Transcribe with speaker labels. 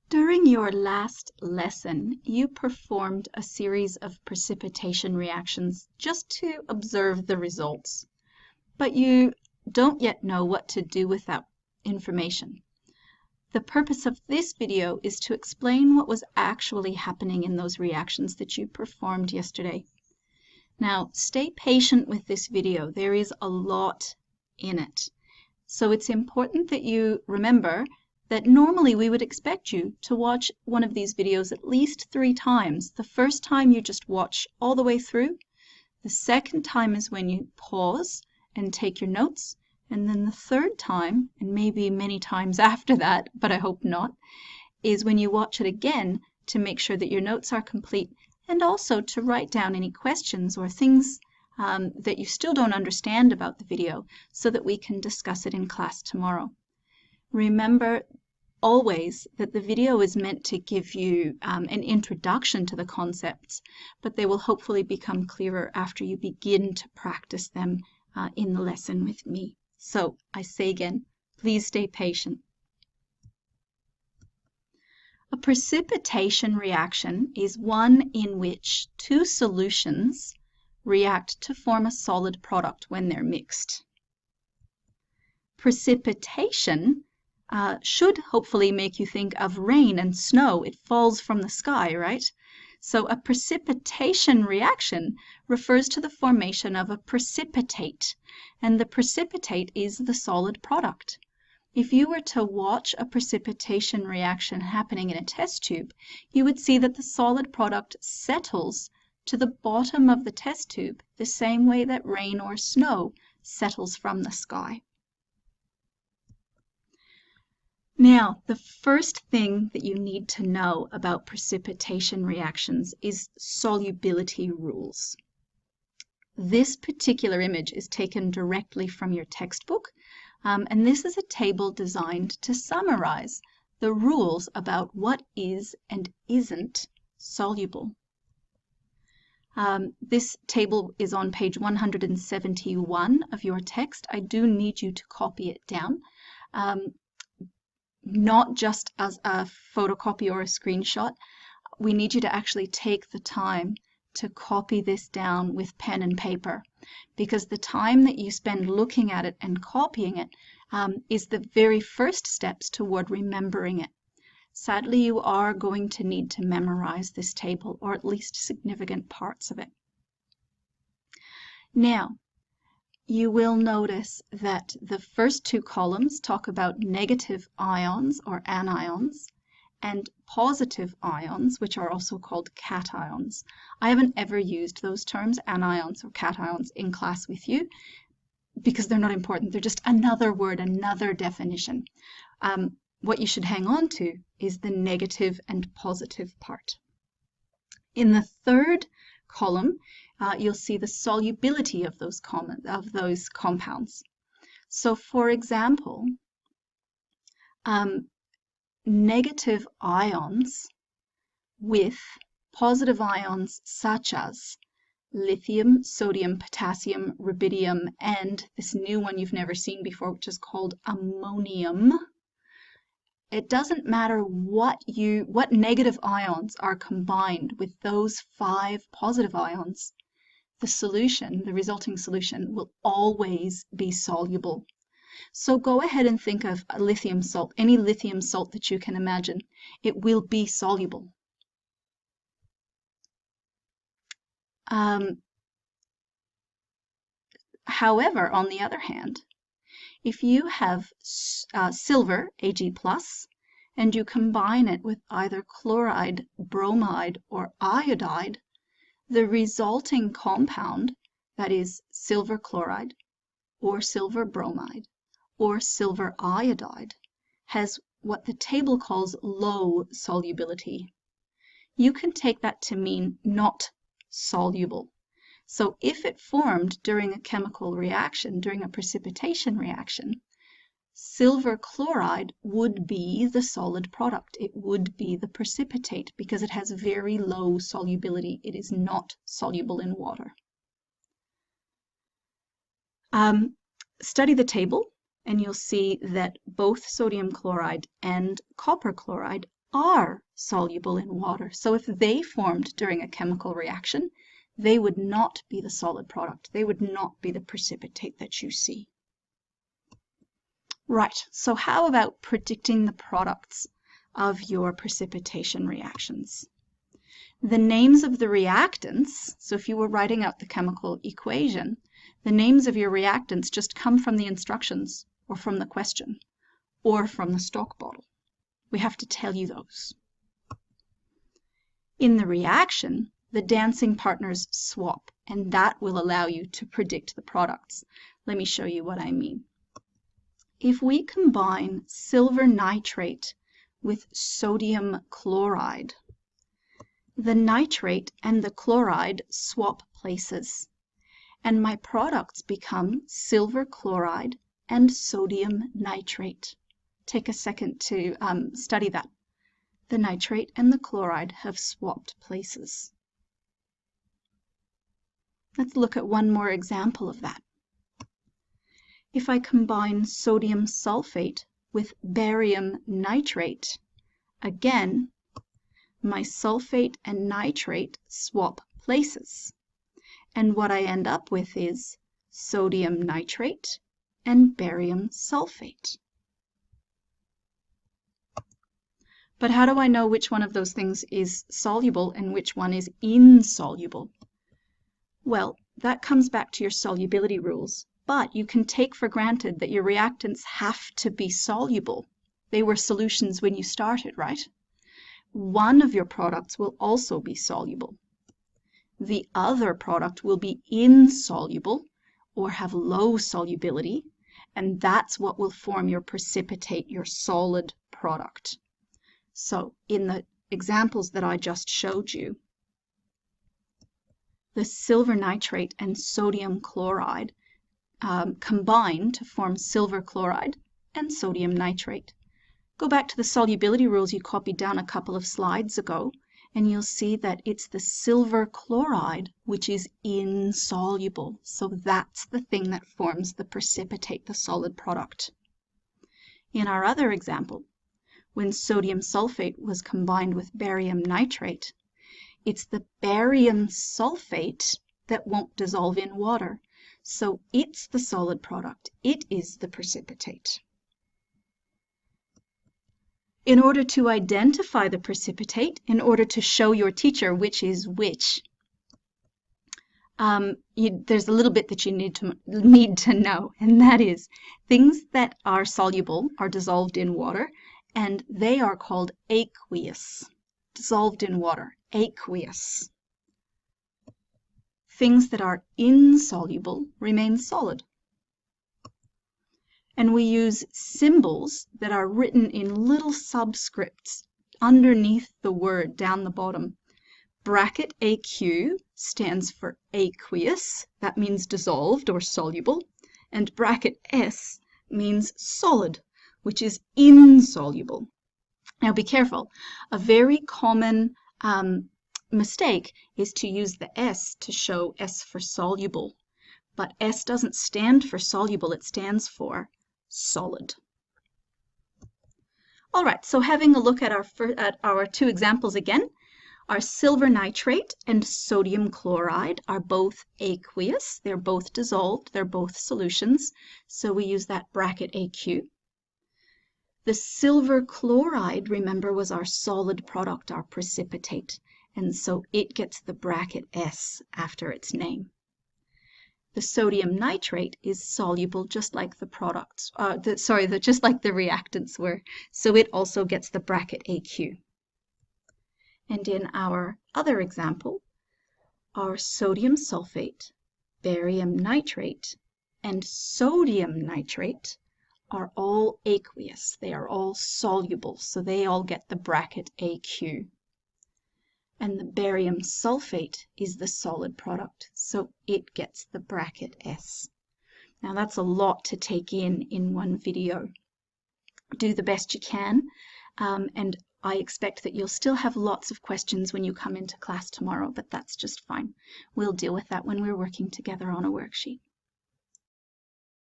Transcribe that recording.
Speaker 1: During your last lesson, you performed a series of precipitation reactions just to observe the results, but you don't yet know what to do with that information. The purpose of this video is to explain what was actually happening in those reactions that you performed yesterday. Now, stay patient with this video. There is a lot in it. So it's important that you remember that normally we would expect you to watch one of these videos at least 3 times. The first time you just watch all the way through. The second time is when you pause and take your notes. And then the third time, and maybe many times after that, but I hope not, is when you watch it again to make sure that your notes are complete and also to write down any questions or things that you still don't understand about the video so that we can discuss it in class tomorrow. Remember always that the video is meant to give you an introduction to the concepts, but they will hopefully become clearer after you begin to practice them in the lesson with me. So I say again, please stay patient. A precipitation reaction is one in which 2 solutions react to form a solid product when they're mixed. Precipitation should hopefully make you think of rain and snow. It falls from the sky, right? So a precipitation reaction refers to the formation of a precipitate, and the precipitate is the solid product. If you were to watch a precipitation reaction happening in a test tube, you would see that the solid product settles to the bottom of the test tube the same way that rain or snow settles from the sky. Now, the first thing that you need to know about precipitation reactions is solubility rules. This particular image is taken directly from your textbook, and this is a table designed to summarize the rules about what is and isn't soluble. This table is on page 171 of your text. I do need you to copy it down. Not just as a photocopy or a screenshot. We need you to actually take the time to copy this down with pen and paper, because the time that you spend looking at it and copying it is the very first steps toward remembering it. Sadly, you are going to need to memorize this table, or at least significant parts of it. Now, you will notice that the first 2 columns talk about negative ions or anions and positive ions, which are also called cations. I haven't ever used those terms, anions or cations, in class with you because they're not important. They're just another word, another definition. What you should hang on to is the negative and positive part. In the third column, you'll see the solubility of those compounds. So, for example, negative ions with positive ions such as lithium, sodium, potassium, rubidium, and this new one you've never seen before, which is called ammonium. It doesn't matter what negative ions are combined with those 5 positive ions. The solution, the resulting solution, will always be soluble. So go ahead and think of a lithium salt, any lithium salt that you can imagine. It will be soluble. However, on the other hand, if you have silver, Ag+, and you combine it with either chloride, bromide, or iodide, the resulting compound, that is silver chloride, or silver bromide, or silver iodide, has what the table calls low solubility. You can take that to mean not soluble. So if it formed during a chemical reaction, during a precipitation reaction, silver chloride would be the solid product. It would be the precipitate because it has very low solubility. It is not soluble in water. Study the table and you'll see that both sodium chloride and copper chloride are soluble in water. So if they formed during a chemical reaction, they would not be the solid product. They would not be the precipitate that you see. Right, so how about predicting the products of your precipitation reactions? The names of the reactants, so if you were writing out the chemical equation, the names of your reactants just come from the instructions or from the question or from the stock bottle. We have to tell you those. In the reaction, the dancing partners swap, and that will allow you to predict the products. Let me show you what I mean. If we combine silver nitrate with sodium chloride, the nitrate and the chloride swap places, and my products become silver chloride and sodium nitrate. Take a second to study that. The nitrate and the chloride have swapped places. Let's look at one more example of that. If I combine sodium sulfate with barium nitrate, again, my sulfate and nitrate swap places. And what I end up with is sodium nitrate and barium sulfate. But how do I know which one of those things is soluble and which one is insoluble? Well, that comes back to your solubility rules, but you can take for granted that your reactants have to be soluble. They were solutions when you started, right? One of your products will also be soluble. The other product will be insoluble or have low solubility, and that's what will form your precipitate, your solid product. So in the examples that I just showed you, the silver nitrate and sodium chloride combine to form silver chloride and sodium nitrate. Go back to the solubility rules you copied down a couple of slides ago, and you'll see that it's the silver chloride which is insoluble. So that's the thing that forms the precipitate, the solid product. In our other example, when sodium sulfate was combined with barium nitrate, it's the barium sulfate that won't dissolve in water. So it's the solid product. It is the precipitate. In order to identify the precipitate, in order to show your teacher which is which, there's a little bit that you need to know, and that is things that are soluble are dissolved in water, and they are called aqueous. Dissolved in water, aqueous. Things that are insoluble remain solid. And we use symbols that are written in little subscripts underneath the word down the bottom. Bracket AQ stands for aqueous, that means dissolved or soluble, and bracket S means solid, which is insoluble. Now be careful. A very common mistake is to use the S to show S for soluble, but S doesn't stand for soluble, it stands for solid. All right, so having a look at our two examples again, our silver nitrate and sodium chloride are both aqueous. They're both dissolved, they're both solutions, so we use that bracket AQ. The silver chloride, remember, was our solid product, our precipitate, and so it gets the bracket S after its name. The sodium nitrate is soluble just like the products, just like the reactants were, so it also gets the bracket AQ. And in our other example, our sodium sulfate, barium nitrate, and sodium nitrate are all aqueous. They are all soluble, so they all get the bracket AQ. And the barium sulfate is the solid product, so it gets the bracket S. Now that's a lot to take in one video. Do the best you can, and I expect that you'll still have lots of questions when you come into class tomorrow, but that's just fine. We'll deal with that when we're working together on a worksheet.